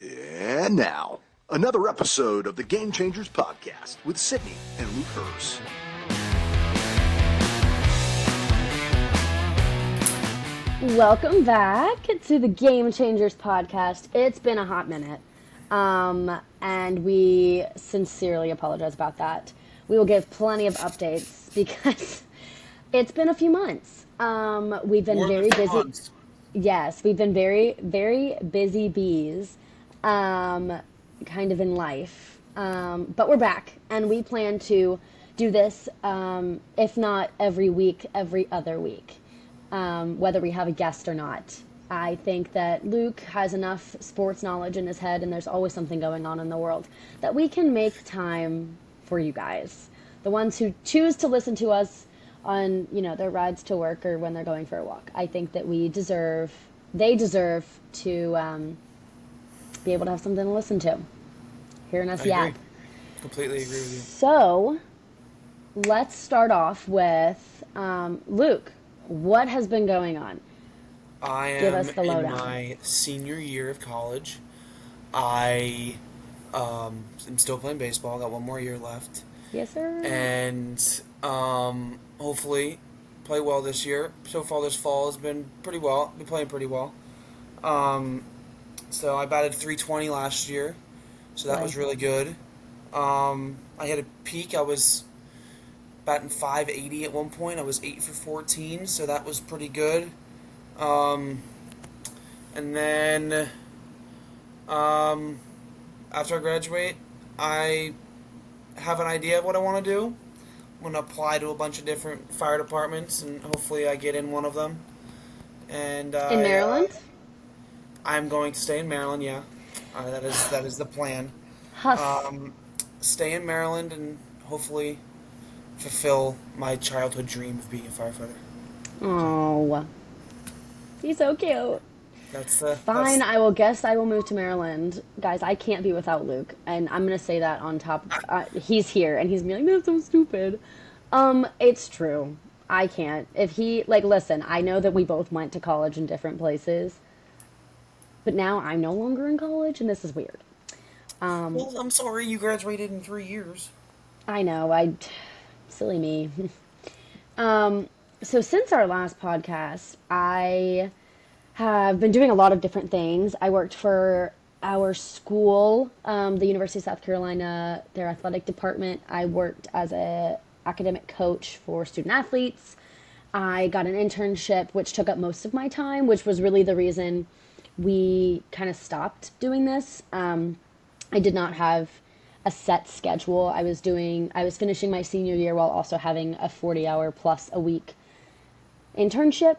And now, another episode of the Game Changers podcast with Sydney and Luke Hurst. Welcome back to the Game Changers podcast. It's been a hot minute, and we sincerely apologize about that. We will give plenty of updates because it's been a few months. We've been very busy. Months. Yes, we've been very, very busy bees, kind of in life. But we're back, and we plan to do this, if not every week, every other week. Whether we have a guest or not. I think that Luke has enough sports knowledge in his head, and there's always something going on in the world, that we can make time for you guys. The ones who choose to listen to us on, their rides to work or when they're going for a walk. I think that they deserve to be able to have something to listen to. Hearing us yap. Completely agree with you. So, let's start off with Luke. What has been going on? I Give am us the in lowdown. my senior year of college. I am still playing baseball. Got one more year left. Yes, sir. And hopefully play well this year. So far this fall has been pretty well. Been playing pretty well. So I batted .320 last year. So that was really good. I had a peak. I was batting .580 at one point. I was 8 for 14, so that was pretty good. And then after I graduate, I have an idea of what I want to do. I'm going to apply to a bunch of different fire departments, and hopefully I get in one of them. And in Maryland? I'm going to stay in Maryland, yeah. That is the plan. Stay in Maryland and hopefully fulfill my childhood dream of being a firefighter. Oh, he's so cute. Fine. I will move to Maryland, guys. I can't be without Luke, and I'm gonna say that on top. He's here, and he's gonna be like, "That's so stupid." It's true. I can't. If he listen, I know that we both went to college in different places, but now I'm no longer in college, and this is weird. Well, I'm sorry you graduated in 3 years. I know. Silly me. So since our last podcast, I have been doing a lot of different things. I worked for our school, the University of South Carolina, their athletic department. I worked as a academic coach for student athletes. I got an internship, which took up most of my time, which was really the reason we kind of stopped doing this. I did not have a set schedule. I was finishing my senior year while also having a 40-hour plus a week internship.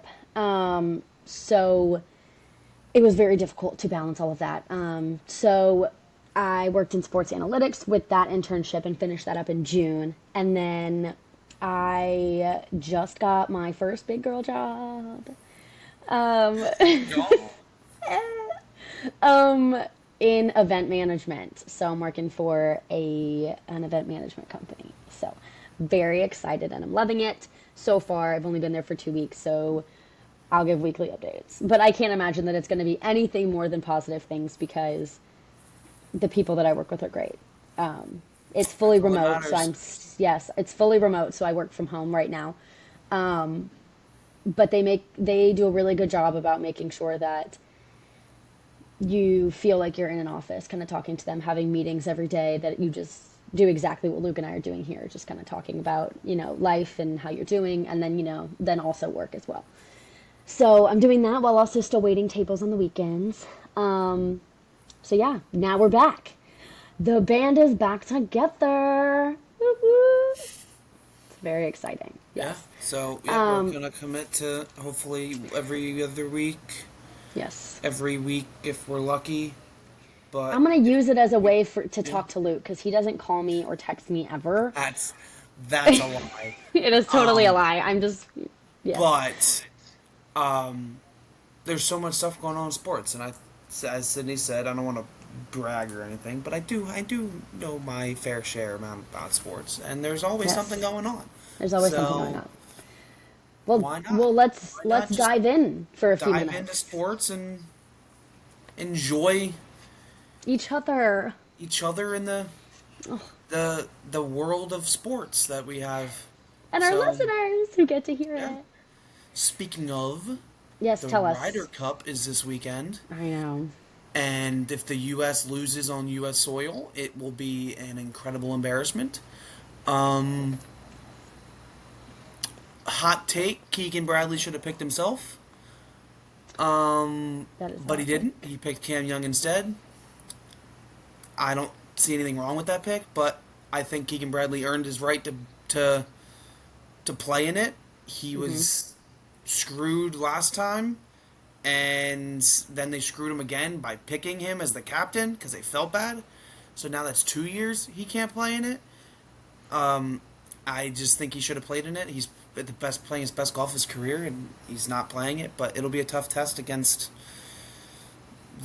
So it was very difficult to balance all of that. So I worked in sports analytics with that internship and finished that up in June. And then I just got my first big girl job. In event management. So I'm working for an event management company. So very excited, and I'm loving it. So far, I've only been there for 2 weeks, so I'll give weekly updates. But I can't imagine that it's going to be anything more than positive things because the people that I work with are great. It's fully remote, so it's fully remote, so I work from home right now. But they do a really good job about making sure that you feel like you're in an office, kind of talking to them, having meetings every day, that you just do exactly what Luke and I are doing here, just kind of talking about, life and how you're doing, and then, then also work as well. So I'm doing that while also still waiting tables on the weekends. So yeah, now we're back. The band is back together. Woo-hoo. It's very exciting. Yes. Yeah. So we're gonna commit to hopefully every other week. Yes. Every week if we're lucky. But I'm going to use it as a way to talk to Luke because he doesn't call me or text me ever. That's a lie. It is totally a lie. I'm just... Yeah. But there's so much stuff going on in sports, and as Sydney said, I don't want to brag or anything, but I do know my fair share amount about sports, and there's always something going on. There's always something going on. Well, why not? Well, let's dive in for a few minutes. Dive into sports and enjoy Each other. each other in the world of sports that we have. And our So, listeners who get to hear yeah. it. Speaking of, Yes, the tell Ryder us. Cup is this weekend, I know. and if the U.S. loses on U.S. soil, it will be an incredible embarrassment. Um, Hot take: Keegan Bradley should have picked himself, That is a but he hot take. didn't. He picked Cam Young instead. I don't see anything wrong with that pick, but I think Keegan Bradley earned his right to to play in it. He Mm-hmm. was screwed last time, and then they screwed him again by picking him as the captain because they felt bad. So now that's 2 years he can't play in it. I just think he should have played in it. He's at the best playing his best golf of his career, and he's not playing it. But it'll be a tough test against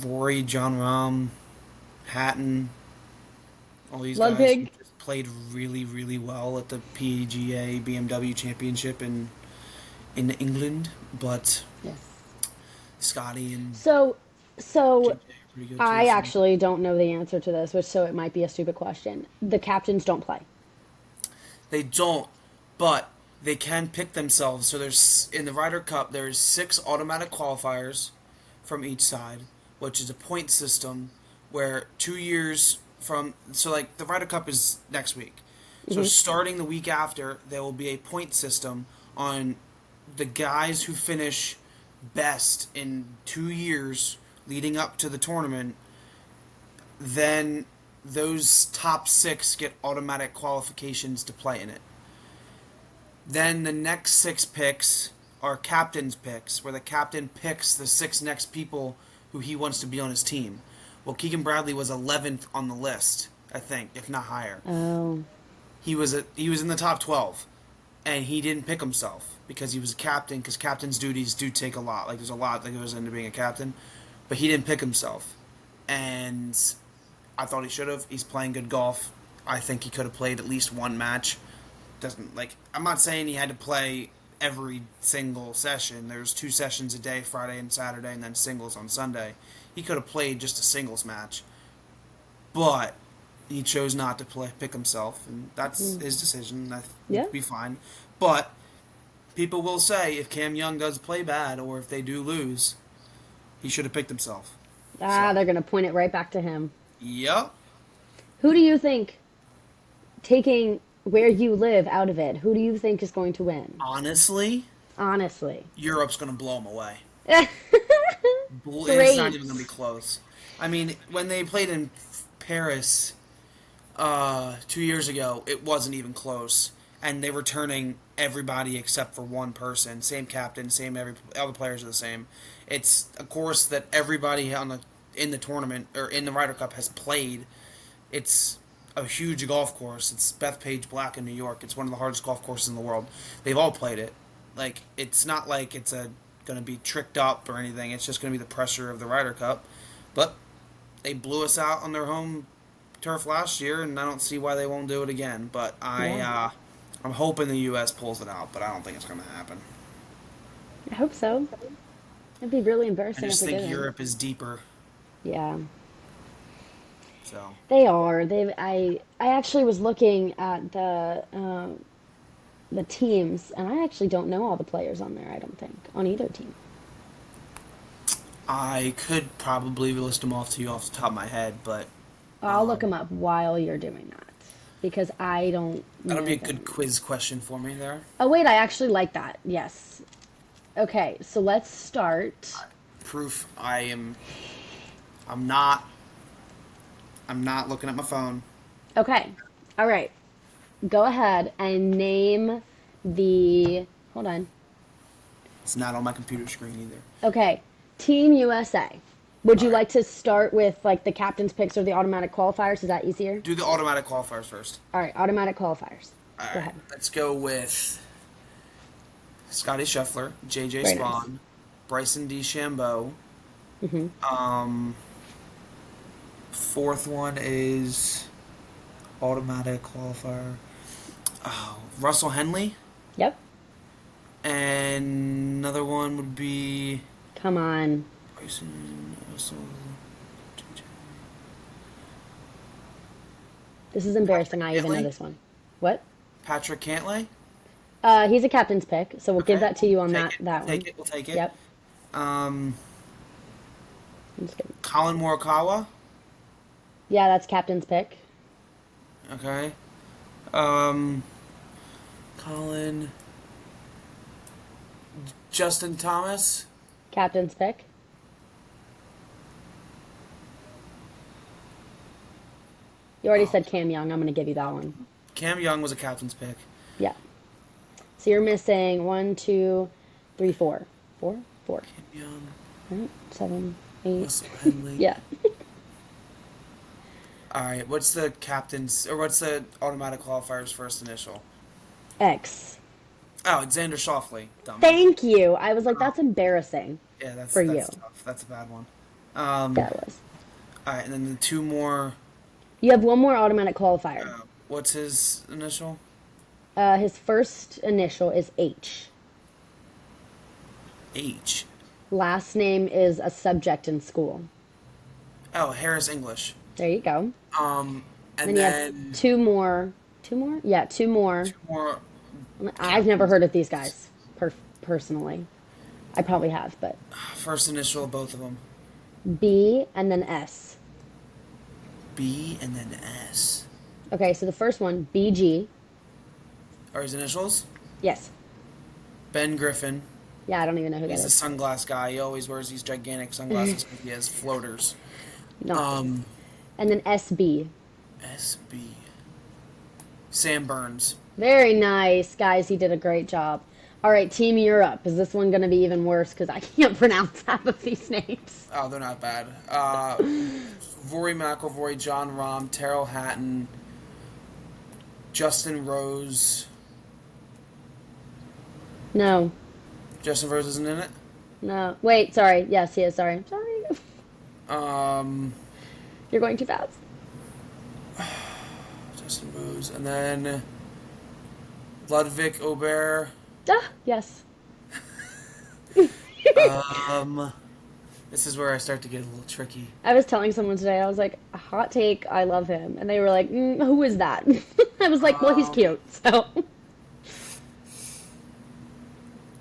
Rory, John Rahm, Hatton, all these guys who Ludwig. just played really, really well at the PGA BMW Championship in England. But Yes. Scotty and So, so JJ are pretty good too. I So actually don't know the answer to this, which so it might be a stupid question. The captains don't play. they don't, but they can pick themselves. So there's in the Ryder Cup, there's 6 automatic qualifiers from each side, which is a point system where 2 years from so like the Ryder Cup is next week. So Hmm. starting the week after, there will be a point system on the guys who finish best in 2 years leading up to the tournament. Then those top 6 get automatic qualifications to play in it. Then the next 6 picks are captain's picks, where the captain picks the 6 next people who he wants to be on his team. Well, Keegan Bradley was 11th on the list, I think, if not higher. Oh, He was in the top 12, and he didn't pick himself because he was a captain. Because captain's duties do take a lot. Like there's a lot that goes into being a captain, but he didn't pick himself, and I thought he should have. He's playing good golf. I think he could have played at least one match. Doesn't like I'm not saying he had to play every single session. There's 2 sessions a day, Friday and Saturday, and then singles on Sunday. He could have played just a singles match, but he chose not to pick himself, and that's his decision. That yeah. would be fine. But people will say if Cam Young does play bad or if they do lose, he should have picked himself. Ah, So, they're gonna point it right back to him. yep. Who do you think, taking where you live out of it, who do you think is going to win? Honestly, Honestly. Europe's going to blow him away. It's not Great. even going to be close. I mean, when they played in Paris 2 years ago, it wasn't even close, and they were turning everybody except for one person. Same captain, same all the players are the same. It's a course that everybody in the tournament or in the Ryder Cup has played. It's a huge golf course. It's Bethpage Black in New York. It's one of the hardest golf courses in the world. They've all played it. Like it's not like it's a going to be tricked up or anything. It's just going to be the pressure of the Ryder Cup. But they blew us out on their home turf last year, and I don't see why they won't do it again. But Yeah. I'm hoping the U.S. pulls it out, but I don't think it's going to happen. I hope so. It'd be really I embarrassing if just they think didn't. Europe is deeper. Yeah. So They are. I actually was looking at the teams, and I actually don't know all the players on there. I don't think on either team. I could probably list them off to you off the top of my head, but I'll look them up while you're doing that because I don't that'll know be a good them. quiz question for me there. Oh wait, I actually like that. Yes. Okay, so let's start. Proof I am. I'm not. I'm not looking at my phone. Okay. All right. Go ahead and name the. Hold on. It's not on my computer screen either. Okay. Team USA. Would All you right. like to start with like the captain's picks or the automatic qualifiers? Is that easier? Do the automatic qualifiers first. All right, automatic qualifiers. All Go right. ahead. Let's go with Scotty Scheffler, JJ Very nice. Spawn, Bryson DeChambeau. Mm-hmm. Um, Fourth one is automatic qualifier. Oh, Russell Henley. Yep. And another one would be Come on. Bryson, Russell, This is embarrassing. Patrick I even know Cantlay? this one. What? Patrick Cantlay? He's a captain's pick, so we'll give Okay, that to you on take that it. We'll that take one. it. We'll take it. Yep. Um, I'm just kidding. Colin Morikawa. Yeah, that's captain's pick. Okay. Colin. Justin Thomas. Captain's pick. You already Oh, said Cam Young. I'm going to give you that one. Cam Young was a captain's pick. Yeah. So you're missing 1, 2, 3, 4. 4? 4. Cam Young. Right? 7, 8. Russell Henley. Yeah. All right. What's the captain's or what's the automatic qualifier's first initial? X. Oh, Xander Schauffele. Dumb. Thank you. I was like, that's embarrassing Yeah, that's for that's you. tough. That's a bad one. That was. All right, and then the two more. You have one more automatic qualifier. What's his initial? His first initial is H. H. Last name is a subject in school. Oh, Harris English. There you go. And Then you then have two more. Two more? Yeah, two more. two more. I've never heard of these guys personally. I probably have, but First initial of both of them. B and then S. B and then S. Okay, so the first one, BG. Are his initials? Yes. Ben Griffin. Yeah, I don't even know who that He's a is. sunglass guy. He always wears these gigantic sunglasses because he has floaters. No. Um, And then SB. SB. Sam Burns. Very nice, guys. He did a great job. All right, Team Europe. Is this one going to be even worse? Because I can't pronounce half of these names. Oh, they're not bad. Rory McIlroy, John Rahm, Terrell Hatton, Justin Rose. No. Justin Rose isn't in it. No. Wait, sorry. Yes, he is. Sorry. Sorry. You're going too fast. Justin Rose, and then Ludwig Aubert. Ah, yes. This is where I start to get a little tricky. I was telling someone today, I was like, a hot take, I love him. And they were like, who is that? I was like, well, he's cute, so.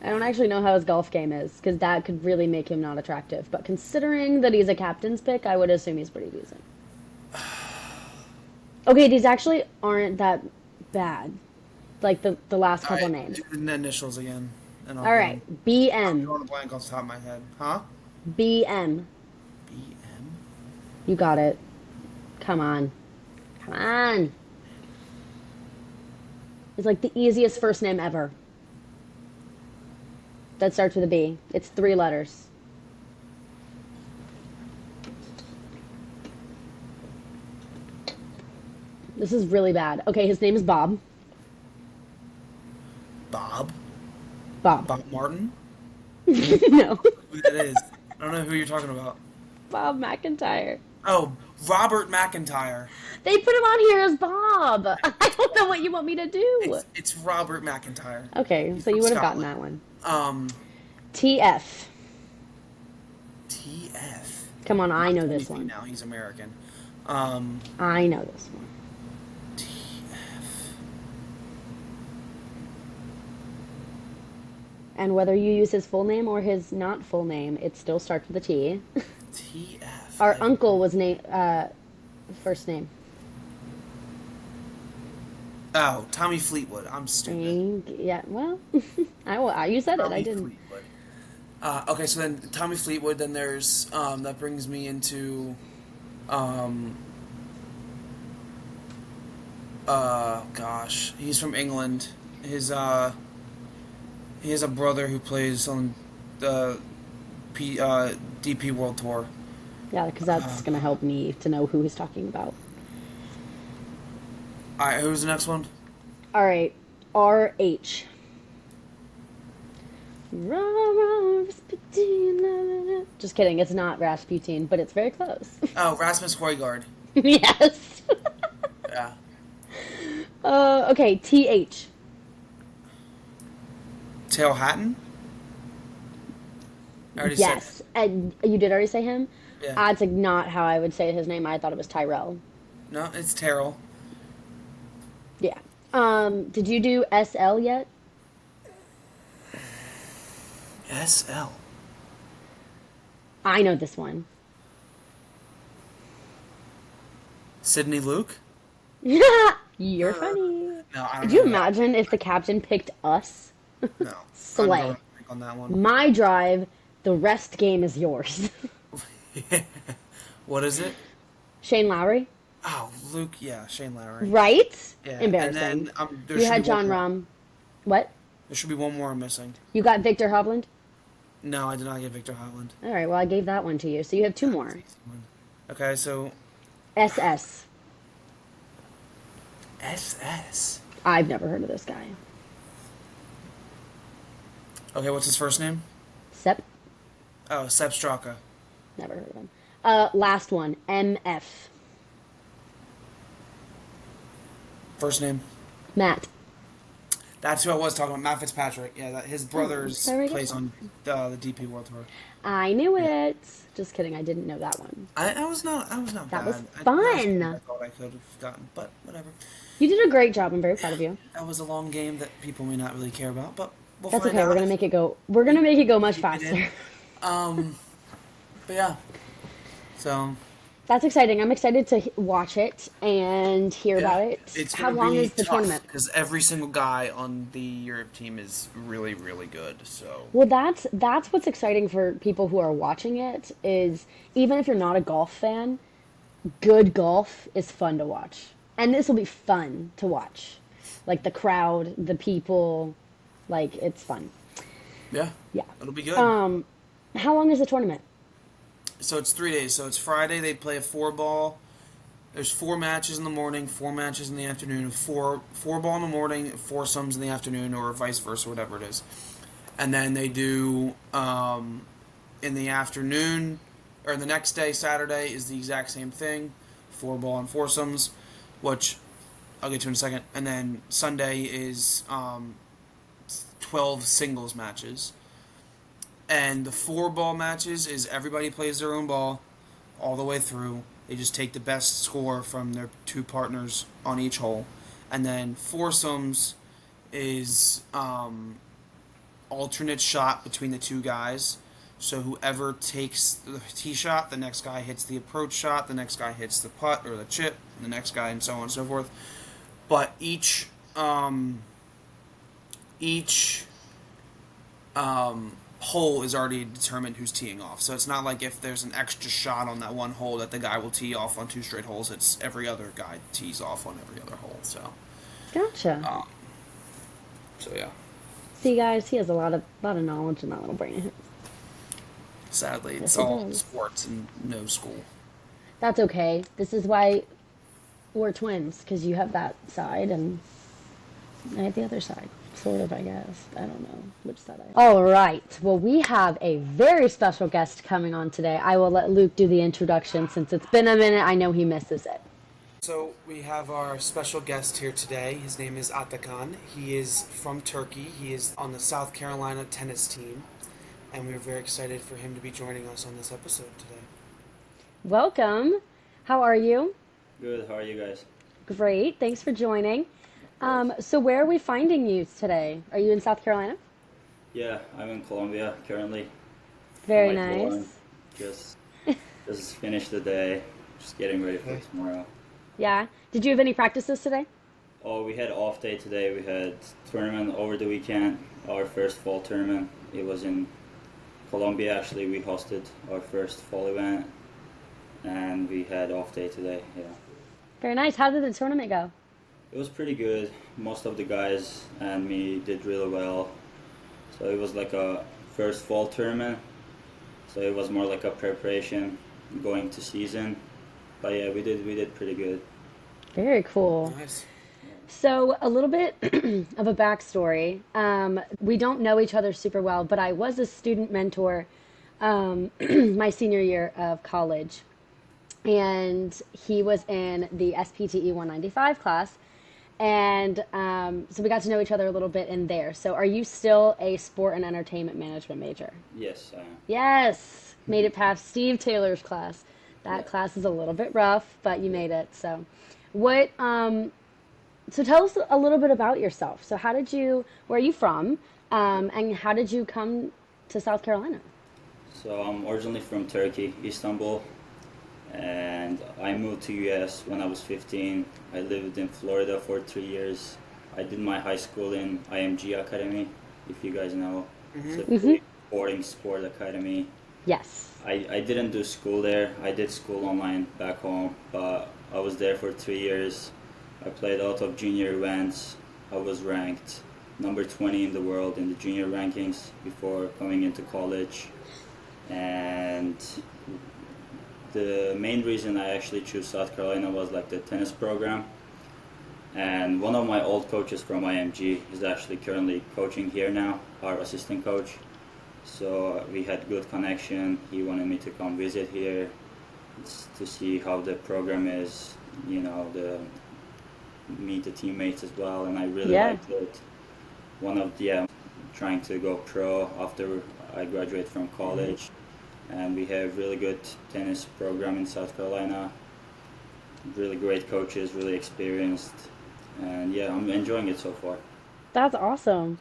I don't actually know how his golf game is, because that could really make him not attractive. But considering that he's a captain's pick, I would assume he's pretty decent. Okay, these actually aren't that bad. Like the last couple names. Do the initials again. And All right, I'm BM. drawing a blank off the top of my head. Huh? BM. BM? You got it. Come on. Come on. It's like the easiest first name ever. That starts with a B. It's 3 letters. This is really bad. Okay, his name is Bob. Bob? Bob. Bob Martin? No. Who that is? I don't know who you're talking about. Bob McIntyre. Oh, Robert McIntyre. They put him on here as Bob. I don't know what you want me to do. It's Robert McIntyre. Okay, He's so you from would have gotten Scotland. that one. TF. TF. Come on, I know this Anything one. Now he's American. I know this one. TF. And whether you use his full name or his not full name, it still starts with a T. TF. Our uncle was named first name. Oh, Tommy Fleetwood. I'm stupid. Yeah, well, you said it. I Tommy didn't. Fleetwood. Okay, so then Tommy Fleetwood. Then there's that brings me into gosh, he's from England. He has a brother who plays on the DP World Tour. Yeah, because that's gonna help me to know who he's talking about. All right, who's the next one? All right, RH. Just kidding. It's not Rasputin, but it's very close. Oh, Rasmus Højgaard. Yes. Yeah. Okay, TH. Tail Hatton. I already said Yes, and you did already say him. Yeah. That's like not how I would say his name. I thought it was Tyrell. No, it's Terrell. Did you do SL yet? SL. I know this one. Sydney Luke? You're funny. No, I don't Could you know that. imagine if the captain picked us? No, I'm Slay. drawing a blank on that one. My drive, the rest game is yours. What is it? Shane Lowry, Oh, Luke. Yeah, Shane Lowry. right? Yeah, and Embarrassing. then there You should be had one John more. Rahm. What? There should be one more I'm missing. You got Victor Hovland? No, I did not get Victor Hovland. All right, well, I gave that one to you. So you have two That was more. an easy one. Okay, so SS. SS. I've never heard of this guy. Okay, what's his first name? Sep. Oh, Sepp Straka. Never heard of him. Last one. MF. First name. Matt. That's who I was talking about. Matt Fitzpatrick. Yeah, his brother's there we go. plays on the DP World Tour. I knew it. Just kidding. I didn't know that one. I was not That bad. was Not as fun. good as I thought I could have gotten, but whatever. You did a great job. I'm very proud of you. That was a long game that people may not really care about, but we'll That's find okay. out. We're gonna make it go. We're gonna make it go much Keep it in. faster. But yeah. So That's exciting. I'm excited to watch it and hear about it. it's How gonna long be is the tough, tournament? because every single guy on the Europe team is really, really good. So Well, that's what's exciting for people who are watching it is even if you're not a golf fan, good golf is fun to watch. And this will be fun to watch. Like the crowd, the people, like it's fun. yeah, Yeah. it'll be good. How long is the tournament? So it's 3 days. So it's Friday. They play a 4-ball. There's 4 matches in the morning, 4 matches in the afternoon, four ball in the morning, foursomes in the afternoon, or vice versa, whatever it is. And then they do in the afternoon, or the next day, Saturday, is the exact same thing, 4-ball and foursomes, which I'll get to in a second. And then Sunday is 12 singles matches. And the 4-ball matches is everybody plays their own ball all the way through. They just take the best score from their two partners on each hole. And then foursomes is alternate shot between the two guys. So whoever takes the tee shot, the next guy hits the approach shot, the next guy hits the putt or the chip, the next guy, and so on and so forth. But each hole is already determined who's teeing off. So it's not like if there's an extra shot on that one hole that the guy will tee off on 2 straight holes. It's every other guy tees off on every other hole. So Gotcha. Yeah. See, guys, he has a lot of knowledge in that little brain of his. Sadly, Yes, it's it all does. sports and no school. That's okay. This is why we're twins, because you have that side and I have the other side. Sort of, I guess. I don't know which side I have. All right. Well, we have a very special guest coming on today. I will let Luke do the introduction since it's been a minute. I know he misses it. So we have our special guest here today. His name is Atakan. He is from Turkey. He is on the South Carolina tennis team. And we're very excited for him to be joining us on this episode today. Welcome. How are you? Good. How are you guys? Great. Thanks for joining. So where are we finding you today? Are you in South Carolina? Yeah, I'm in Colombia currently. Very On my dorm. nice. Just finished the day. Just getting ready for tomorrow. Yeah. Did you have any practices today? Oh, we had off day today. We had tournament over the weekend. Our first fall tournament. It was in Colombia. Actually, we hosted our first fall event, and we had off day today. Yeah. Very nice. How did the tournament go? It was pretty good. Most of the guys and me did really well. So it was like a first fall tournament. So it was more like a preparation going to season. But yeah, we did pretty good. Very cool. Nice. So a little bit of a backstory. We don't know each other super well, but I was a student mentor my senior year of college. And he was in the SPTE 195 class. And so we got to know each other a little bit in there. So are you still a sport and entertainment management major? Yes, I am. Yes. Made it past Steve Taylor's class. That class is a little bit rough, but you made it. So what So tell us a little bit about yourself. So where are you from? And how did you come to South Carolina? So I'm originally from Turkey, Istanbul, and I moved to US when I was 15. I lived in Florida for 3 years. I did my high school in IMG Academy, if you guys know. It's a pretty boring sport academy. Yes. I didn't do school there. I did school online back home, but I was there for 3 years. I played a lot of junior events. I was ranked number 20 in the world in the junior rankings before coming into college. And the main reason I actually chose South Carolina was like the tennis program. And one of my old coaches from IMG is actually currently coaching here now, our assistant coach. So we had good connection. He wanted me to come visit here to see how the program is, meet the teammates as well. And I really liked it. Trying to go pro after I graduate from college. And we have really good tennis program in South Carolina. Really great coaches, really experienced. And yeah, I'm enjoying it so far. That's awesome.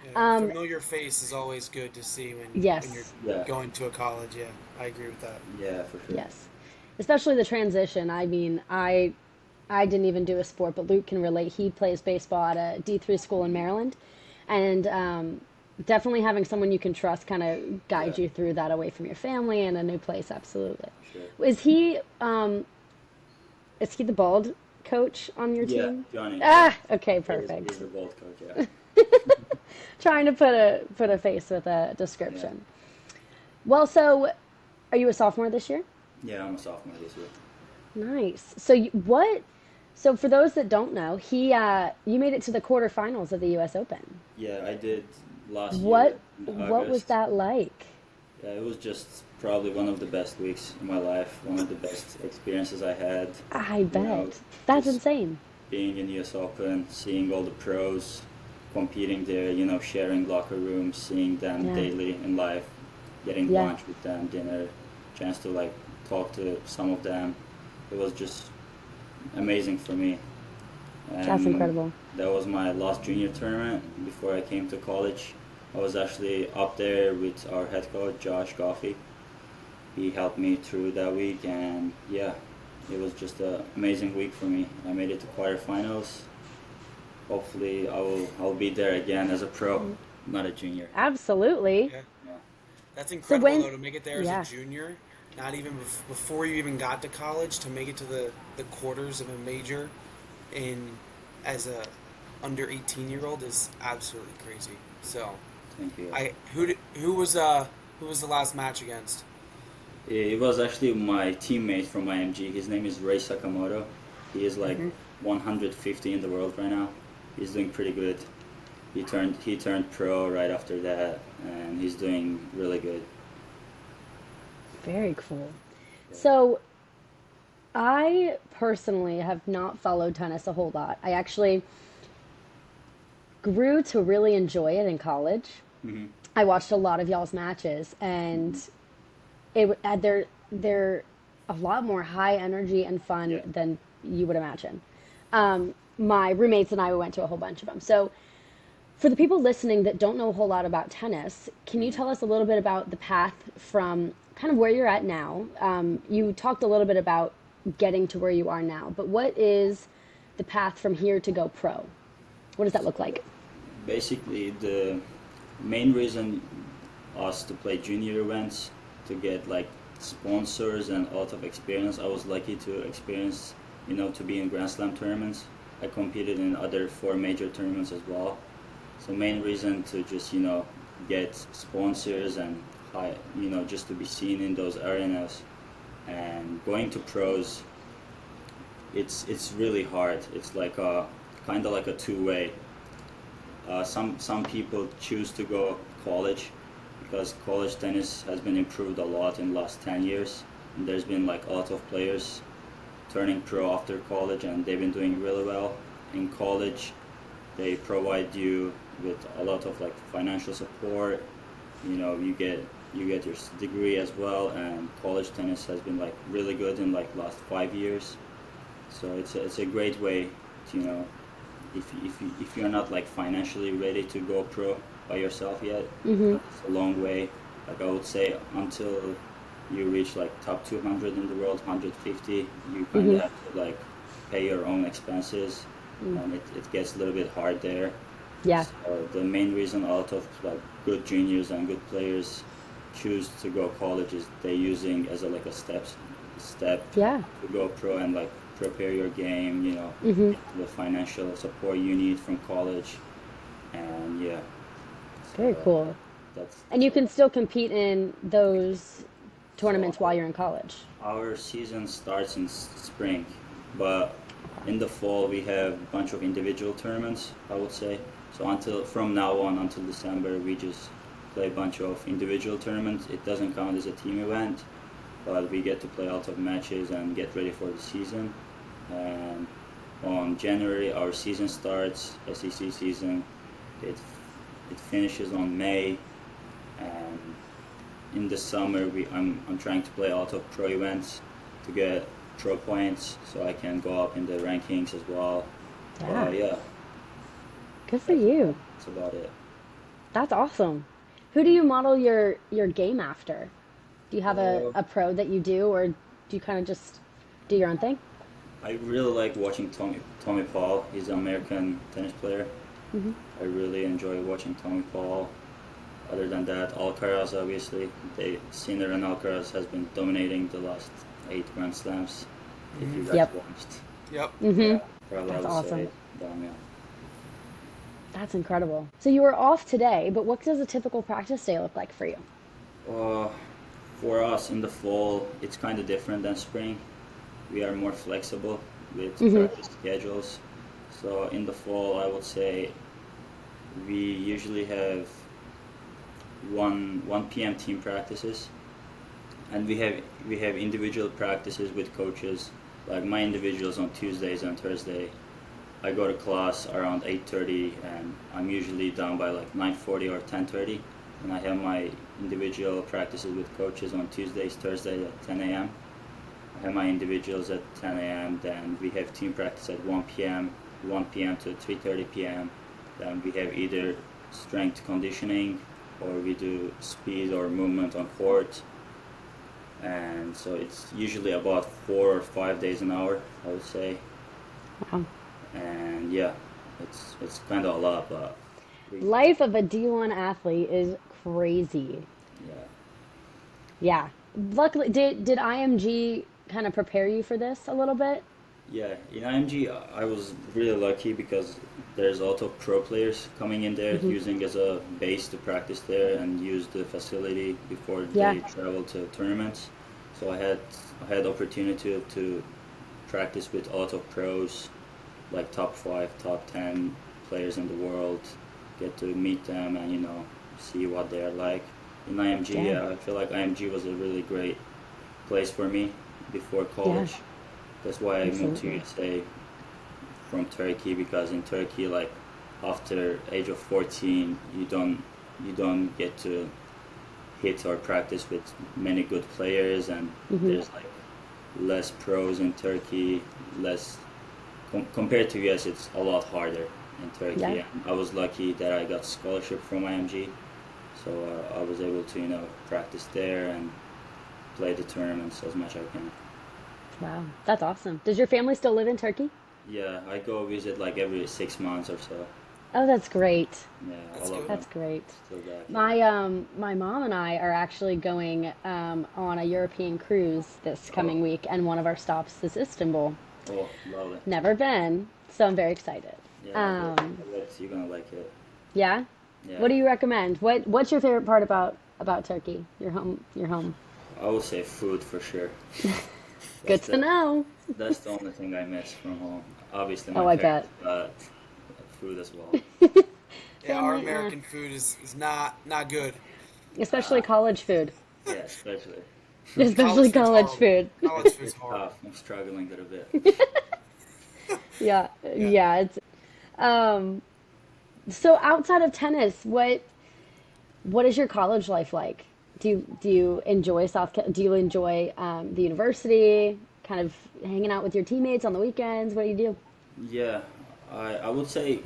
Yeah, familiar face is always good to see when you're going to a college. Yeah, I agree with that. Yeah, for sure. Yes. Especially the transition. I mean, I didn't even do a sport, but Luke can relate. He plays baseball at a D3 school in Maryland. And definitely having someone you can trust kind of guide you through that away from your family and a new place. Absolutely. Sure. Is he the bald coach on your team? Yeah, Johnny. Okay, perfect. He's the bald coach, yeah. Trying to put a face with a description. Yeah. Well, so are you a sophomore this year? Yeah, I'm a sophomore this year. Nice. So for those that don't know, you made it to the quarterfinals of the U.S. Open. Yeah, I did last year. What was that like? Yeah, it was just probably one of the best weeks in my life, one of the best experiences I had. I bet. That's insane. Being in US Open, seeing all the pros competing there, sharing locker rooms, seeing them daily in life, getting lunch with them, dinner, chance to talk to some of them. It was just amazing for me. And that's incredible. That was my last junior tournament before I came to college. I was actually up there with our head coach, Josh Goffey. He helped me through that week, and yeah, it was just an amazing week for me. I made it to quarterfinals. Hopefully, I'll be there again as a pro, not a junior. Absolutely. Yeah. That's incredible, though, to make it there as a junior. Not even before you even got to college, to make it to the quarters of a major as a under 18-year-old is absolutely crazy. So, thank you. Who was the last match against? It was actually my teammate from IMG. His name is Ray Sakamoto. He is 150 in the world right now. He's doing pretty good. He turned pro right after that, and he's doing really good. Very cool. So, I personally have not followed tennis a whole lot. I actually grew to really enjoy it in college. Mm-hmm. I watched a lot of y'all's matches, and they're a lot more high energy and fun than you would imagine. My roommates and I went to a whole bunch of them. So, for the people listening that don't know a whole lot about tennis, can you tell us a little bit about the path from kind of where you're at now? You talked a little bit about getting to where you are now, but what is the path from here to go pro? What does that look like? Basically, the main reason us to play junior events, to get sponsors and a lot of experience. I was lucky to experience, to be in Grand Slam tournaments. I competed in other 4 major tournaments as well. So main reason to just, get sponsors and, just to be seen in those arenas. And going to pros, it's really hard. It's kind of like a two-way. Some people choose to go college because college tennis has been improved a lot in the last 10 years. And there's been a lot of players turning pro after college, and they've been doing really well. In college, they provide you with a lot of financial support. You get your degree as well, and college tennis has been really good in last 5 years. So it's a great way to if you're not like financially ready to go pro by yourself yet, Mm-hmm. it's a long way. Like I would say until you reach like top 200 in the world, 150, you kind Mm-hmm. of have to like pay your own expenses, and it gets a little bit hard there. Yeah. So the main reason a lot of like good juniors and good players choose to go college is they using as a like a step Yeah. to go pro and like prepare your game, Mm-hmm. get the financial support you need from college, and yeah, Very so cool. that's And you can still compete in those so tournaments while you're in college. our season starts in spring, but in the fall we have a bunch of individual tournaments, I would say. So until from now on until December, we just play a bunch of individual tournaments. It doesn't count as a team event, but we get to play a lot of matches and get ready for the season. And on January, our season starts, SEC season. It it finishes on May, and in the summer I'm trying to play a lot of pro events to get pro points so I can go up in the rankings as well. Yeah. Yeah, Good for you. that's about it. That's awesome. Who do you model your game after? Do you have Uh, a pro that you do, or do you kind of just do your own thing? I really like watching Tommy Paul. He's an American tennis player. Mm-hmm. I really enjoy watching Tommy Paul. Other than that, Alcaraz obviously. Sinner and Alcaraz has been dominating the last 8 Grand Slams. If you guys Yep. watched, Yep. Mm-hmm. probably I That's would awesome. say Damian. That's incredible. So you were off today, but what does a typical practice day look like for you? Uh, for us in the fall, it's kind of different than spring. We are more flexible with Mm-hmm. practice schedules. So in the fall, I would say we usually have 1 p.m. team practices, and we have individual practices with coaches. Like my individuals on Tuesdays and Thursday, I go to class around 8:30, and I'm usually done by like 9:40 or 10:30. And I have my individual practices with coaches on Tuesdays, Thursdays at 10 a.m. I have my individuals at 10 a.m. Then we have team practice at 1 p.m. to 3:30 p.m. Then we have either strength conditioning or we do speed or movement on court. And so it's usually about 4 or 5 days an hour, I would say. Wow. And yeah, it's kind of a lot, but we, Life of a D1 athlete is crazy. yeah. Yeah. Luckily, did IMG kind of prepare you for this a little bit? Yeah, in IMG, I was really lucky because there's a lot of pro players coming in there, Mm-hmm. using as a base to practice there and use the facility before Yeah. they travel to tournaments. So I had opportunity to practice with a lot of pros, like top 5, top 10 players in the world, get to meet them and see what they're like. In IMG, Yeah. yeah, I feel like IMG was a really great place for me before college. That's why I moved to Absolutely. USA from Turkey, because in Turkey, like after age of 14, you don't get to hit or practice with many good players, and Mm-hmm. there's like less pros in Turkey, less compared to US. It's a lot harder in Turkey. Yeah. And I was lucky that I got scholarship from IMG, so I was able to practice there and play the tournaments as much as I can. Wow, that's awesome. Does your family still live in Turkey? Yeah, I go visit like every 6 months or so. Oh, that's great. Yeah, That's all of good. That's them great. still back. My mom and I are actually going on a European cruise this coming Oh. week, and one of our stops is Istanbul. Oh, lovely. Never been, so I'm very excited. Yeah, Um, I bet you're gonna like it. yeah. Yeah. What do you recommend? What's your favorite part about Turkey? Your home. Your home. I would say food for sure. Good That's to the, know. that's the only thing I miss from home. Obviously, Oh, my I parents, bet. but food as well. Yeah, our Family, American food is not good. especially college food. Yeah, especially. Especially College food's college horrible. food. College food's It's horrible. tough. I'm struggling a little bit. Yeah, Yeah. yeah. It's um. So outside of tennis, what is your college life like? Do you enjoy do you enjoy the university? Kind of hanging out with your teammates on the weekends? What do you do? Yeah, I would say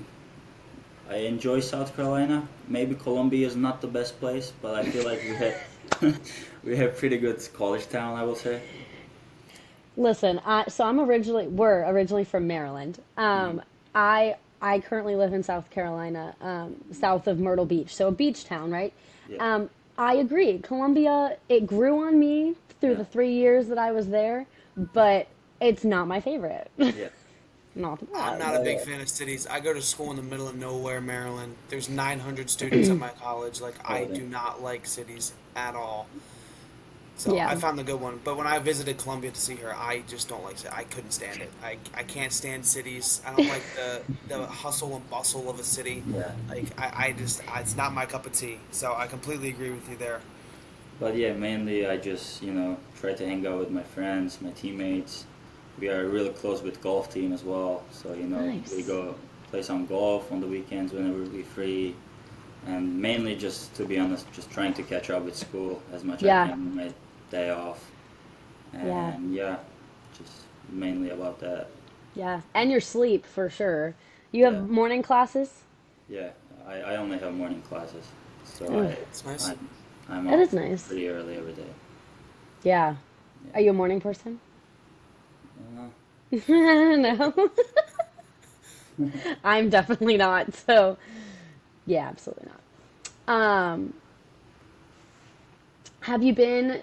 I enjoy South Carolina. Maybe Columbia is not the best place, but I feel like we have we have pretty good college town, I would say. Listen, we're originally from Maryland. Mhm. I currently live in South Carolina, south of Myrtle Beach, so a beach town, right? Yeah, I agree. Columbia, it grew on me through yeah, the 3 years that I was there, but it's not my favorite. yeah. Not I'm bad. not a Oh big yeah. fan of cities. I go to school in the middle of nowhere, Maryland. There's 900 students at my college. Like, I Oh do damn. not like cities at all. So I Yeah. found the good one. But when I visited Columbia to see her, I just don't like it. I couldn't stand it. I can't stand cities. I don't like the hustle and bustle of a city. Yeah. Like, it's not my cup of tea. So I completely agree with you there. But yeah, mainly I just, try to hang out with my friends, my teammates. We are really close with golf team as well. So, we Nice. go play some golf on the weekends whenever we're free. And mainly just, to be honest, just trying to catch up with school as much as I Yeah. can on my day off. Yeah. And yeah, just mainly about that. Yeah. And your sleep for sure. You Yeah, have morning classes? yeah. I only have morning classes. So Ugh, It's nice. I'm that up is nice. pretty early every day. Yeah. Yeah. Are you a morning person? Uh, No. I'm definitely not. So, yeah, absolutely not. Have you been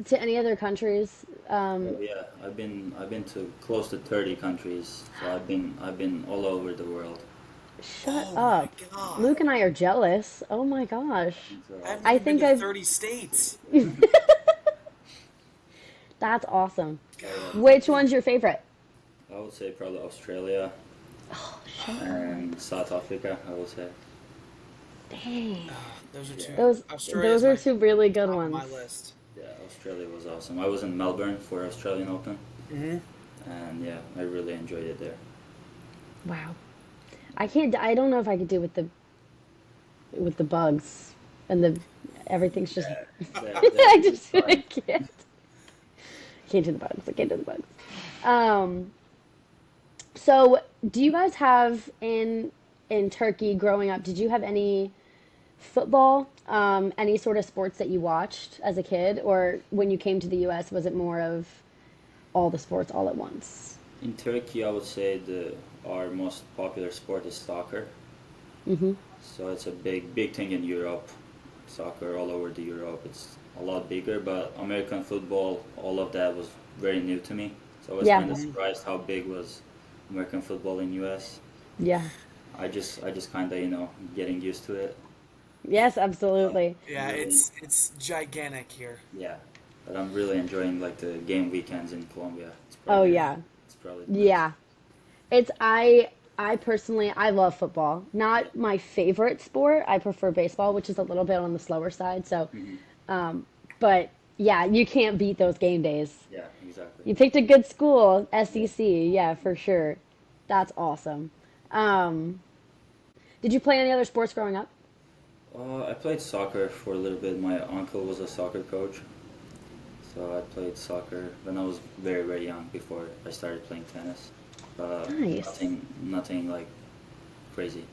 to any other countries? Oh yeah, I've been to close to 30 countries, so I've been all over the world. Shut Oh my up. God. Luke and I are jealous. Oh my gosh. I've So I never been think to I've 30 states. That's awesome. oh yeah, Which one's your favorite? I would say probably Australia and South Africa. I would say. Dang. Those are Yeah, two. Those Australia's are my two really good top of my ones. list. yeah, Australia was awesome. I was in Melbourne for Australian Open, Hmm. and yeah, I really enjoyed it there. Wow. I don't know if I could do with the bugs and the everything's just Yeah, that I would be just I fun. can't do the bugs. I can't do the bugs. Um so do you guys have in Turkey growing up, did you have any football, any sort of sports that you watched as a kid, or when you came to the US was it more of all the sports all at once? In Turkey, I would say the our most popular sport is soccer. Mm-hmm. So it's a big thing in Europe. Soccer all over the Europe. It's a lot bigger, but American football, all of that was very new to me. So I was Yeah. kind of surprised how big was American football in US. Yeah. I just kind of, getting used to it. Yes, absolutely. Yeah, Really, it's gigantic here. yeah. But I'm really enjoying like the game weekends in Colombia. Oh yeah. It's probably the best. Yeah. It's I personally I love football. Yeah. Not my favorite sport. I prefer baseball, which is a little bit on the slower side. So, Hmm. but yeah, you can't beat those game days. Yeah, exactly. You picked a good school, SEC. Yeah, for sure. That's awesome. Um, did you play any other sports growing up? I played soccer for a little bit. My uncle was a soccer coach, so I played soccer when I was very, very young before I started playing tennis. Nice. Nothing like crazy.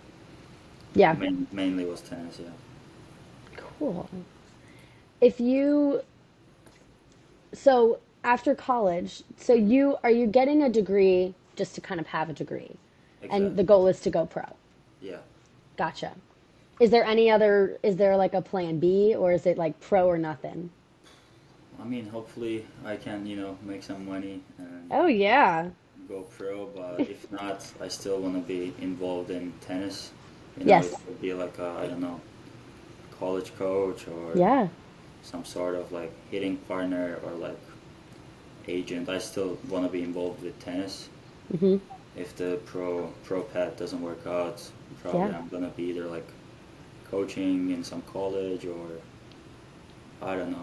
Yeah, Mainly was tennis, yeah. cool. If you so after college, so you are you getting a degree just to kind of have a degree, and the Exactly. goal is to go pro. Yeah. Gotcha. Is there like a plan B or is it like pro or nothing? I mean, hopefully I can, make some money and Oh yeah. go pro, but if not, I still want to be involved in tennis. Yes. It would be like a, I don't know, college coach or Yeah. some sort of like hitting partner or like agent. I still want to be involved with tennis. Mhm. If the pro path doesn't work out, probably Yeah. I'm gonna be either like coaching in some college or I don't know.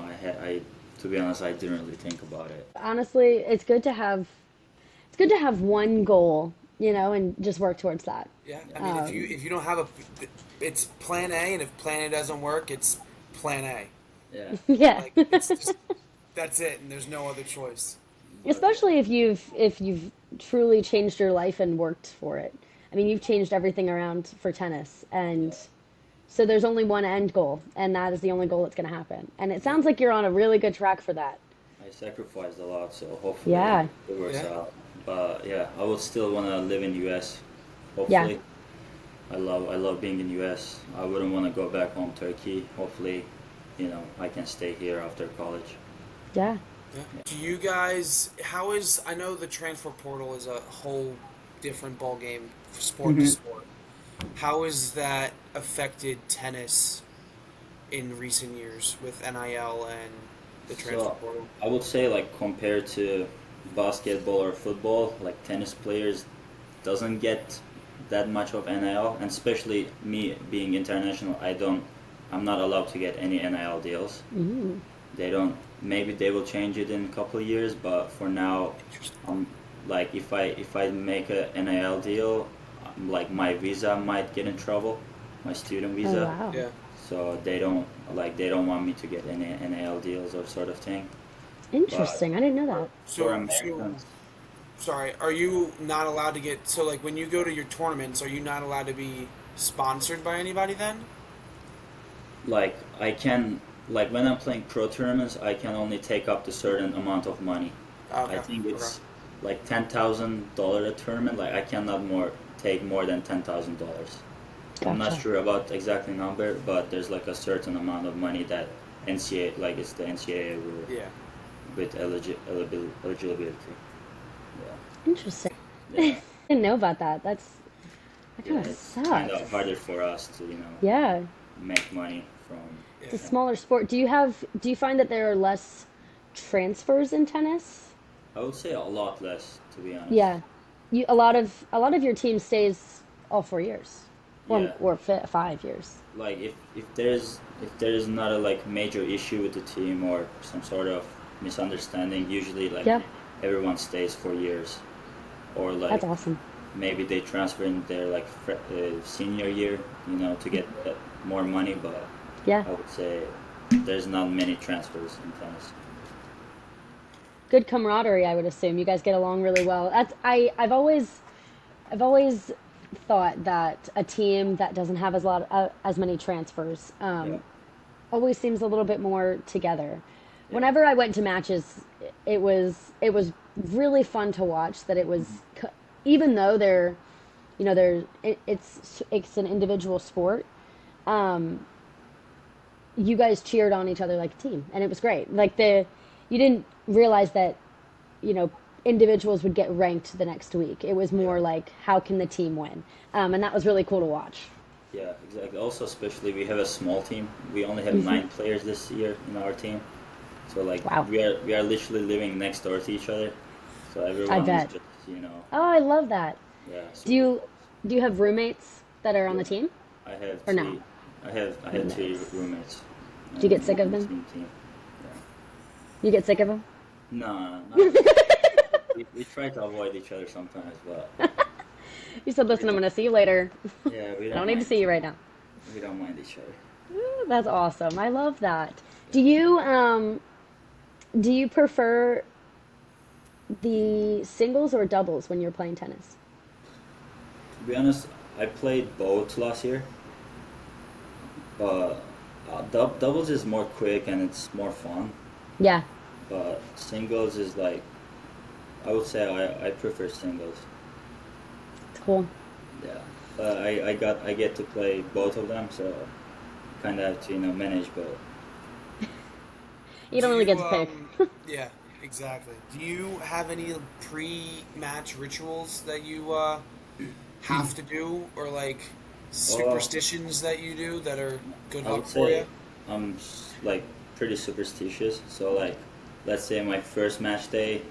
I to be honest, I didn't really think about it. Honestly, it's good to have one goal, and just work towards that. Yeah, I mean, Um, if you don't have it's Plan A, and if Plan A doesn't work, it's Plan A. Yeah, yeah. Like it's just that's it, and there's no other choice. but Especially if you've truly changed your life and worked for it. I mean, you've changed everything around for tennis, and so there's only one end goal, and that is the only goal that's going to happen. And it sounds like you're on a really good track for that. I sacrificed a lot, so hopefully Yeah. it works Yeah. out. But yeah, I would still want to live in US. Yeah. Hopefully, I love being in US. I wouldn't want to go back home Turkey. Hopefully, I can stay here after college. Yeah. Yeah. Do you guys? I know the transfer portal is a whole different ball game, sport to sport. How has that affected tennis in recent years with NIL and the transfer So portal? I would say like compared to basketball or football, like tennis players doesn't get that much of NIL, and especially me being international, I'm not allowed to get any NIL deals. They don't. Maybe they will change it in a couple of years, but for now, like if I make a NIL deal, like my visa might get in trouble, my student Oh, visa. wow. Yeah. So they don't want me to get any NIL deals or sort of thing. Interesting. I didn't know that. So, For Americans, sorry, are you not allowed to get, so like when you go to your tournaments, are you not allowed to be sponsored by anybody then? like I can, like when I'm playing pro tournaments, I can only take up to certain amount of money. Okay. I think it's like $10,000 a tournament. Like I cannot take more than $10,000. I'm not Gotcha. sure about the exact number, but there's like a certain amount of money that NCAA, like it's the NCAA rule Yeah. with eligibility. Interesting. Yeah, yeah. Didn't know about that. That Yeah, kind of it's kind of sucks. harder for us to Yeah. make money from. It's a smaller sport. Do you find that there are less transfers in tennis? I would say a lot less, to be honest. Yeah. A lot of your team stays all 4 years. Or Yeah. or 5 years. Like if there is not a like major issue with the team or some sort of misunderstanding, usually like Yeah. everyone stays for years, or like That's awesome. maybe they transfer in their like senior year, to get more money. But Yeah. I would say there's not many transfers in tennis. Good camaraderie, I would assume. You guys get along really well. I've always thought that a team that doesn't have as many transfers Yeah. always seems a little bit more together. Whenever I went to matches, it was really fun to watch. That it was, even though it's an individual sport. You guys cheered on each other like a team, and it was great. Like you didn't realize that, individuals would get ranked the next week. It was more like, how can the team win? And that was really cool to watch. Yeah, exactly. Also, especially we have a small team. We only have 9 players this year in our team. So like Wow. we are literally living next door to each other. So everyone bet. is just Oh, I love that. yeah. Do you have roommates that are on the team? I have Or no? three. I had 3 roommates. Do you get sick of them? Team. You get sick of them? No, we try to avoid each other sometimes, but You said, "Listen, I'm going to see you later. yeah, we I don't don't need to mind see you each right now." other. We don't mind each other. Ooh, that's awesome. I love that. Do you prefer the singles or doubles when you're playing tennis? To be honest, I played both last year, but doubles is more quick and it's more fun. Yeah. But singles is like, I would say I prefer singles. It's cool. Yeah, but I get to play both of them, so kind of have to manage both. You don't really get to pick. Yeah, exactly. Do you have any pre-match rituals that you have to do, or like superstitions that you do that are good I luck would for say you? I'm like pretty superstitious. So like, let's say my first match day,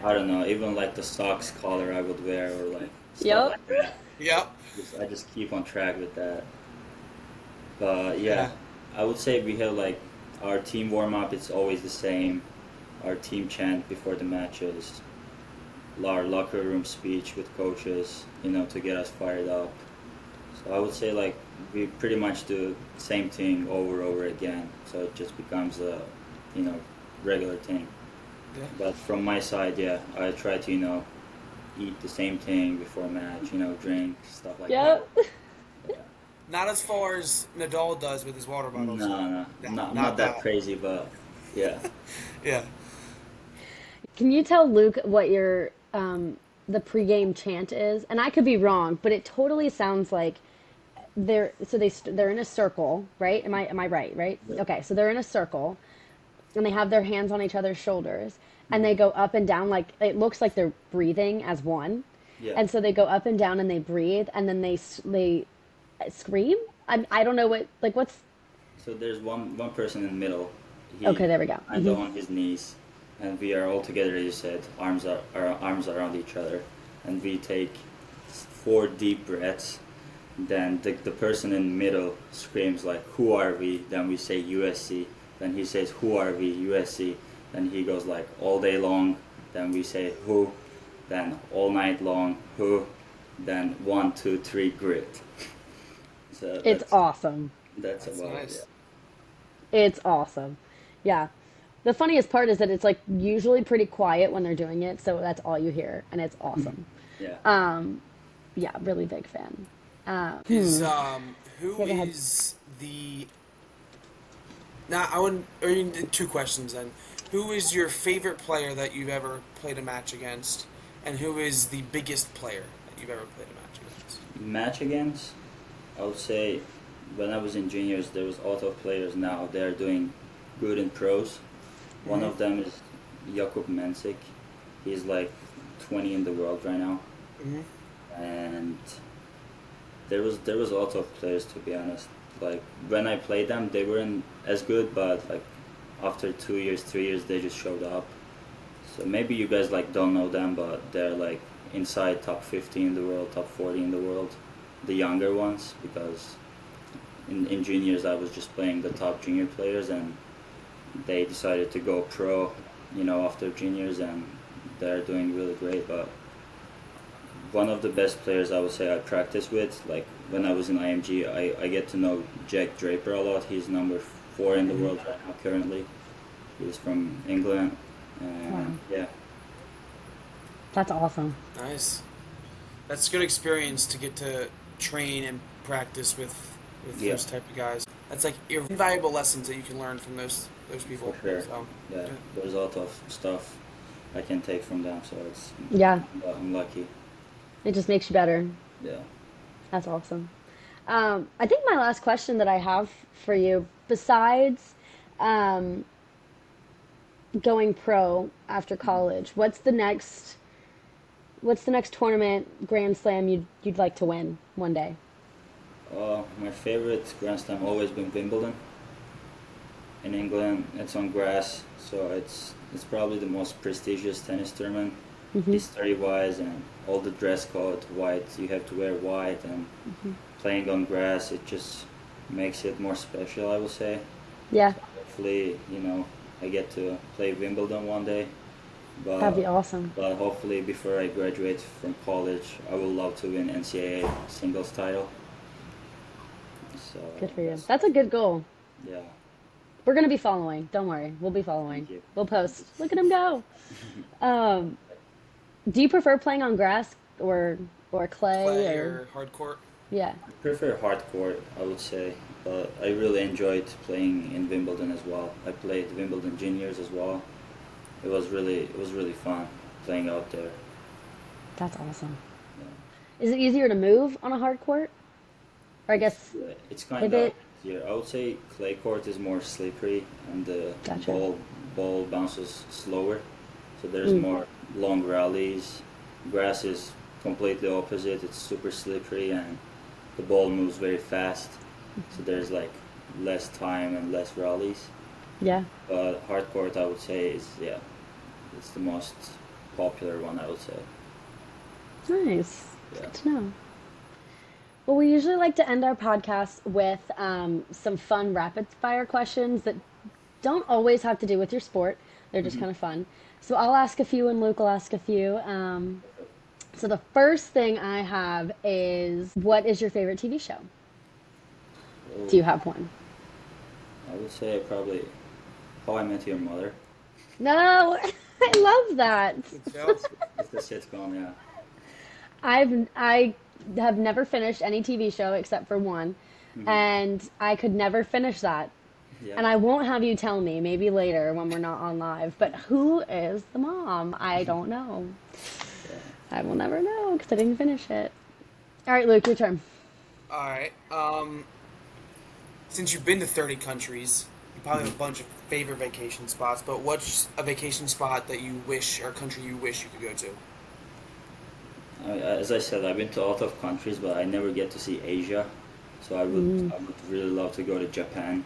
I don't know, even like the socks color I would wear or like stuff Yep. like that. Yep. I just keep on track with that. But yeah, I would say we have like our team warm up. It's always the same. Our team chant before the matches. Our locker room speech with coaches, to get us fired up. So I would say like we pretty much do the same thing over again. So it just becomes a, regular thing. Yeah. But from my side, yeah, I try to eat the same thing before a match, drink, stuff like Yep. that. Yeah. Not as far as Nadal does with his water bottles. No, no, No, not that crazy, but yeah. Yeah. Can you tell Luke what your the pregame chant is? And I could be wrong, but it totally sounds like they're in a circle, right? Am I right? Right? Yeah. Okay, so they're in a circle, and they have their hands on each other's shoulders, and they go up and down like it looks like they're breathing as one. Yeah. And so they go up and down and they breathe, and then they scream. I don't know what's. So there's one person in the middle. Okay, there we go. And on his knees, and we are all together. You said arms are arms around each other, and we take 4 deep breaths. Then the person in the middle screams like, "Who are we?" Then we say USC. Then he says, "Who are we?" USC. Then he goes like, "All day long." Then we say, "Who?" Then all night long, "Who?" Then 1, 2, 3, grit. So It's awesome. That's That's about nice. it. It's awesome. Yeah. The funniest part is that it's like usually pretty quiet when they're doing it, so that's all you hear, and it's awesome. Yeah. Yeah, really big fan. Is who Yeah, go ahead. is the now I would or you can do 2 questions then. Who is your favorite player that you've ever played a match against, and who is the biggest player that you've ever played a match against? Match against, I would say, when I was in juniors, there was a lot of players now. They're doing good in pros. One of them is Jakub Mensik. He's like 20 in the world right now. And there was a lot of players, to be honest. Like when I played them, they weren't as good, but like after 2 years, 3 years, they just showed up. So maybe you guys like don't know them, but they're like inside top 50 in the world, top 40 in the world, the younger ones, because in juniors I was just playing the top junior players, and they decided to go pro, after juniors, and they're doing really great. But one of the best players I would say I practice with, like when I was in IMG, I get to know Jack Draper a lot. He's number 4 in the world right now currently. He's from England, and Wow. yeah. That's awesome. Nice. That's a good experience to get to train and practice with Yeah. those type of guys. That's like invaluable lessons that you can learn from those people. For sure. So, Yeah, there's a lot of stuff I can take from them, so Yeah, I'm lucky. it just makes you better. Yeah. That's awesome. I think my last question that I have for you, besides going pro after college, what's the next tournament, Grand Slam you'd like to win one day? My favorite Grand Slam always been Wimbledon. In England, it's on grass, so it's probably the most prestigious tennis tournament, history-wise, and all the dress code, white. You have to wear white, and playing on grass, it just makes it more special, I would say. Yeah, Hopefully, I get to play Wimbledon one day. But, that'd be awesome. But hopefully, before I graduate from college, I would love to win NCAA singles title. So Good for you. That's a good goal. Yeah. We're gonna be following. Don't worry, we'll be following. Thank you. We'll post. Look at him go. Do you prefer playing on grass or clay play or or hard court. yeah? I prefer hard court, I would say, but I really enjoyed playing in Wimbledon as well. I played Wimbledon juniors as well. It was really fun playing out there. That's awesome. Yeah. Is it easier to move on a hard court? Or I guess It's kind of pivot. easier. I would say clay court is more slippery, and the Gotcha. ball bounces slower, so there's more long rallies. Grass is completely opposite. It's super slippery, and the ball moves very fast, so there's like less time and less rallies. Yeah. But hard court, I would say, it's the most popular one, I would say. Nice. Yeah. Good to know. Well, we usually like to end our podcast with some fun rapid fire questions that don't always have to do with your sport. They're just kind of fun. So I'll ask a few and Luke will ask a few. So the first thing I have is, what is your favorite TV show? Do you have one? I would say probably How I Met Your Mother. No, I love that. Good show. It's the sitcom, yeah. I have never finished any TV show except for one, and I could never finish that. Yeah. And I won't have you tell me, maybe later when we're not on live, but who is the mom? I don't know. I will never know because I didn't finish it. All right, Luke, your turn. All right. Since you've been to 30 countries, you probably have a bunch of favorite vacation spots. But what's a vacation spot that you wish, or country you wish you could go to? As I said, I've been to a lot of countries, but I never get to see Asia. So I would really love to go to Japan.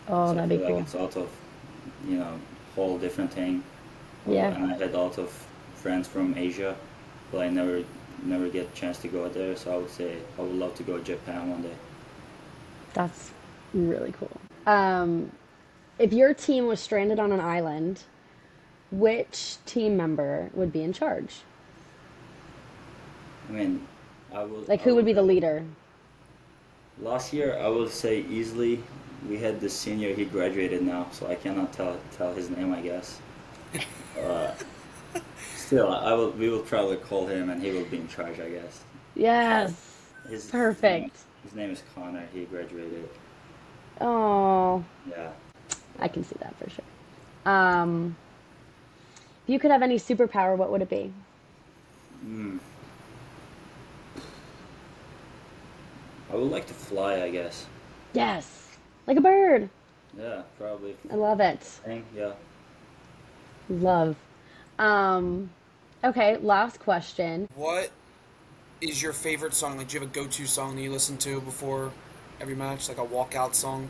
Oh, So I that'd be feel cool. like it's a lot of, whole different thing. Yeah. And I had a lot of friends from Asia, but I never get a chance to go there. So I would say I would love to go to Japan one day. That's really cool. If your team was stranded on an island, which team member would be in charge? I mean, I would. Like, who would be the leader? Last year, I would say easily, we had the senior. He graduated now, so I cannot tell his name, I guess. Uh, Still, we will probably call him, and he will be in charge, I guess. Yes. His Perfect. His name is Connor. He graduated. Oh, Yeah. I can see that for sure. If you could have any superpower, what would it be? Mm. I would like to fly, I guess. Yes. Like a bird. Yeah, probably. I love it. Yeah. Love. Okay, last question. What is your favorite song? Like, do you have a go-to song that you listen to before every match, like a walkout song?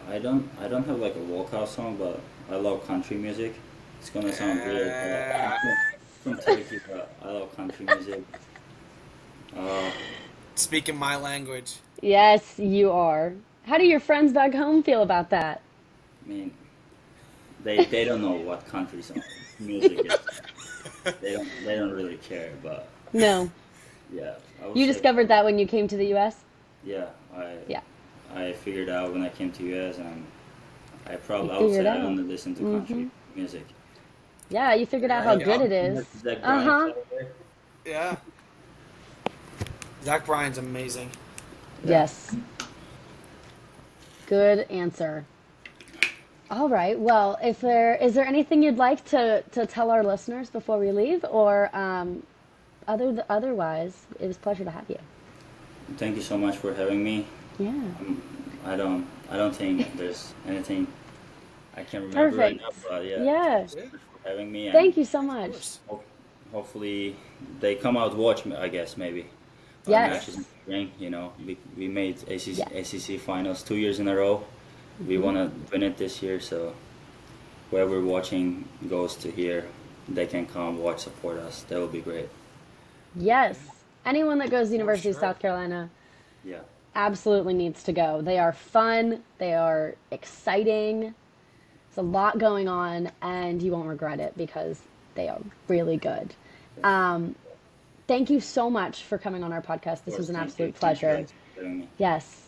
I don't have like a walkout song, but I love country music. It's gonna sound weird, but I'm from Turkey, but I love country music. Uh, Speaking my language. Yes, you are. How do your friends back home feel about that? I mean, they don't know what country song music is. They don't really care, but No. yeah, I would You say, discovered that when you came to the US? yeah, Yeah. I figured out when I came to US, and I You would say figured I out. only listen to country music. Yeah, you figured out There how you good go. it is. Zach Uh-huh. Bryan's over there. Yeah. Zach Bryan's amazing. Yes. Good answer. All right. Well, is there anything you'd like to tell our listeners before we leave, or otherwise, it was a pleasure to have you. Thank you so much for having me. Yeah. I don't think there's anything I can remember right Perfect. now, but yeah, Yeah. thank you so much for having me. And Thank you so much. hopefully they come out watch me, I guess, maybe. Our Yes. matches in the spring, we made Yeah. ACC finals 2 years in a row. We want to win it this year, so whoever watching goes to here, they can come watch, support us. That would be great. Yes. Anyone that goes to the University of sure. South Carolina Yeah. absolutely needs to go. They are fun. They are exciting. There's a lot going on, and you won't regret it because they are really good. Thank you so much for coming on our podcast. This was an Thank absolute you. Thank you pleasure. guys for having me. Yes.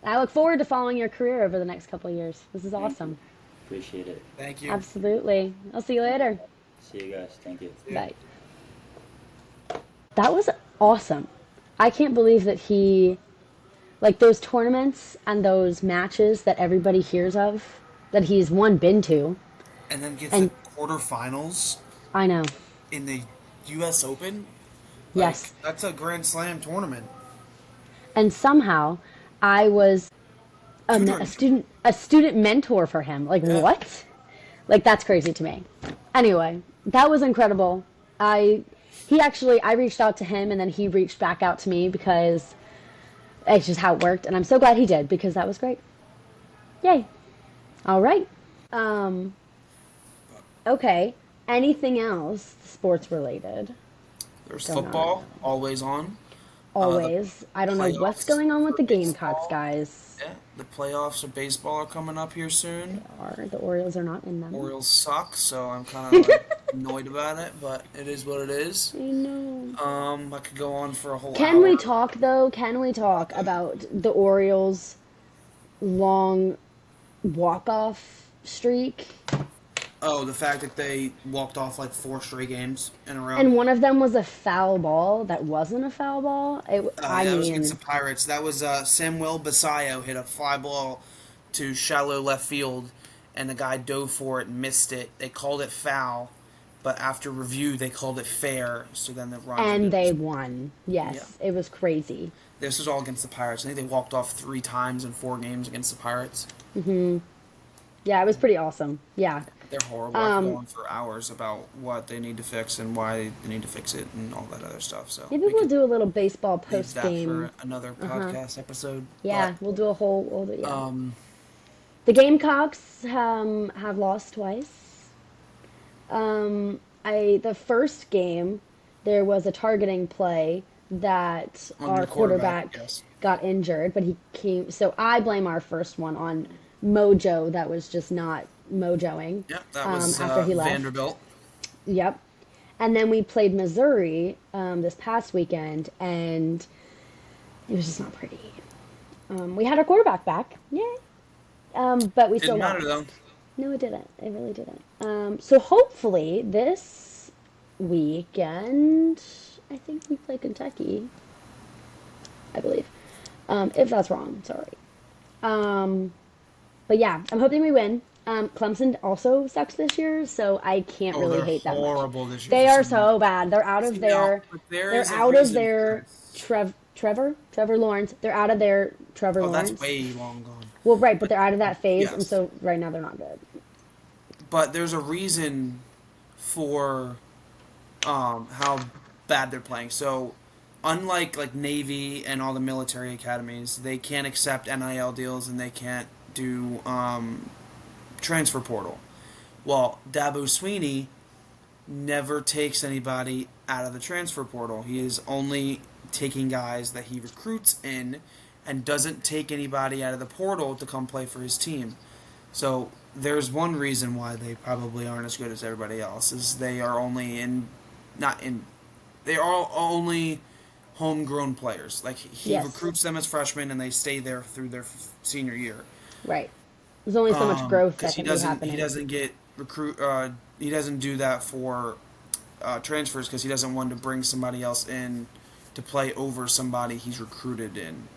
I look forward to following your career over the next couple of years. This is awesome. Appreciate it. Thank you. Absolutely. I'll see you later. See you guys. Thank you. Yeah. Bye. That was awesome. I can't believe that like those tournaments and those matches that everybody hears of, that he's been to. And then gets And- the quarterfinals I know. in the U.S. Open. Yes. Like, that's a Grand Slam tournament. And somehow I was Tutoring. a student mentor for him. Like, Yeah. what? Like, that's crazy to me. Anyway, that was incredible. I reached out to him, and then he reached back out to me because it's just how it worked, and I'm so glad he did because that was great. Yay. All right. Okay. Anything else sports related? There's Don't know. football, always on. Always. I don't know what's going on with the Gamecocks, guys. Yeah, the playoffs of baseball are coming up here soon. The Orioles are not in them. Orioles suck, so I'm kind of annoyed about it, but it is what it is. I know. I could go on for a whole Can hour. we talk, though? Can we talk about the Orioles' long walk-off streak? Oh, the fact that they walked off like 4 straight games in a row. And one of them was a foul ball that wasn't a foul ball. I That was against the mean, Pirates. That was Samuel Basayo hit a fly ball to shallow left field, and the guy dove for it and missed it. They called it foul, but after review, they called it fair. So then the runs. and they won. Yeah. Yes, it was crazy. This was all against the Pirates. I think they walked off 3 times in 4 games against the Pirates. Yeah, it was pretty awesome. Yeah. They're horrible. I've gone for hours about what they need to fix and why they need to fix it and all that other stuff. So Maybe we'll do a little baseball leave post that game. for another podcast episode. Yeah, But, we'll do a whole. Yeah. The yeah. Gamecocks have lost twice. The first game there was a targeting play that On our the quarterback, quarterback yes. got injured, but he came. So I blame our first one on Mojo that was just not mojoing. Yep, that was after he left. Vanderbilt. Yep. And then we played Missouri this past weekend, and it was just not pretty. We had our quarterback back, yay! But we still Didn't matter lost. though. No, it didn't. It really didn't. So hopefully this weekend, I think we play Kentucky. I believe. If that's wrong, sorry. But yeah, I'm hoping we win. Clemson also sucks this year, so I can't really they're hate that much. horrible this year. They for are some so bad. They're out of reason. their. No, but there They're is a out of reason their for this. Trevor Lawrence. They're out of their Trevor Oh, Lawrence. that's way long gone. Well, right, but they're out of that phase, and Yes. so right now they're not good. But there's a reason for how bad they're playing. So, unlike like Navy and all the military academies, they can't accept NIL deals and they can't do transfer portal. Well, Dabo Sweeney never takes anybody out of the transfer portal. He is only taking guys that he recruits in and doesn't take anybody out of the portal to come play for his team. So there's one reason why they probably aren't as good as everybody else is they are only they are only homegrown players. Like he Yes. recruits them as freshmen and they stay there through their senior year. Right. There's only so much growth that Because can be happening. he doesn't get he doesn't do that for transfers because he doesn't want to bring somebody else in to play over somebody he's recruited in.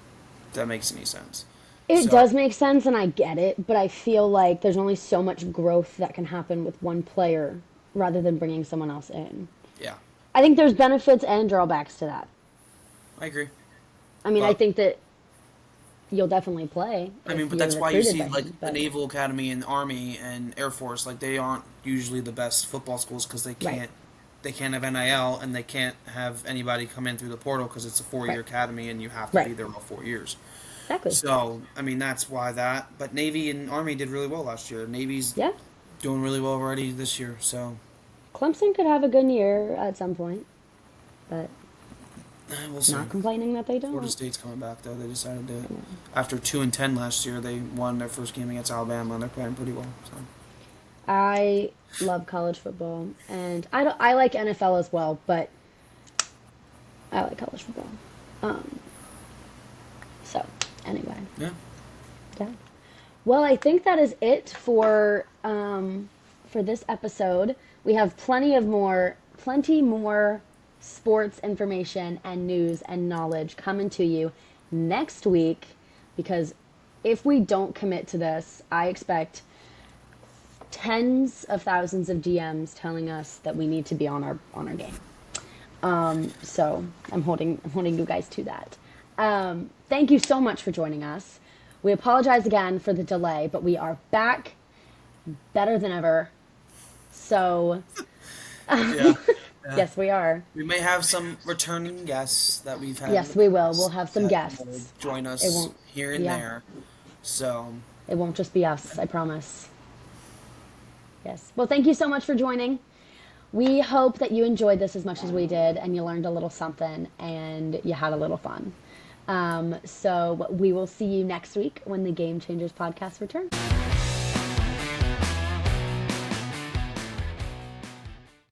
If that makes any sense. It So- does make sense, and I get it, but I feel like there's only so much growth that can happen with one player rather than bringing someone else in. Yeah, I think there's benefits and drawbacks to that. I agree. I mean, I Well- think that you'll definitely play. I mean, if but you're that's why you recruited see by like him, the but- Naval Academy and Army and Air Force, like they aren't usually the best football schools because they can't Right. they can't have NIL and they can't have anybody come in through the portal because it's a 4-year Right. academy and you have to be Right. there all 4 years. Exactly. So I mean that's why that. But Navy and Army did really well last year. Navy's Yeah. doing really well already this year. So Clemson could have a good year at some point, but we'll see. not complaining that they Florida don't. State's coming back though. They decided to after 2-10 last year. They won their first game against Alabama and they're playing pretty well. So. I love college football, and I like NFL as well, but I like college football. So, anyway. Yeah. Yeah. Well, I think that is it for this episode. We have plenty more sports information and news and knowledge coming to you next week, because if we don't commit to this, I expect tens of thousands of DMs telling us that we need to be on our game. So I'm holding you guys to that. Thank you so much for joining us. We apologize again for the delay, but we are back better than ever. So Yeah. yes, we are. We may have some returning guests that we've had. Yes, in the we will. past We'll have some that guests. will join us It won't- here and yeah. there. So, It won't just be us, I promise. Yes. Well, thank you so much for joining. We hope that you enjoyed this as much as we did and you learned a little something and you had a little fun. So we will see you next week when the Game Changers podcast returns.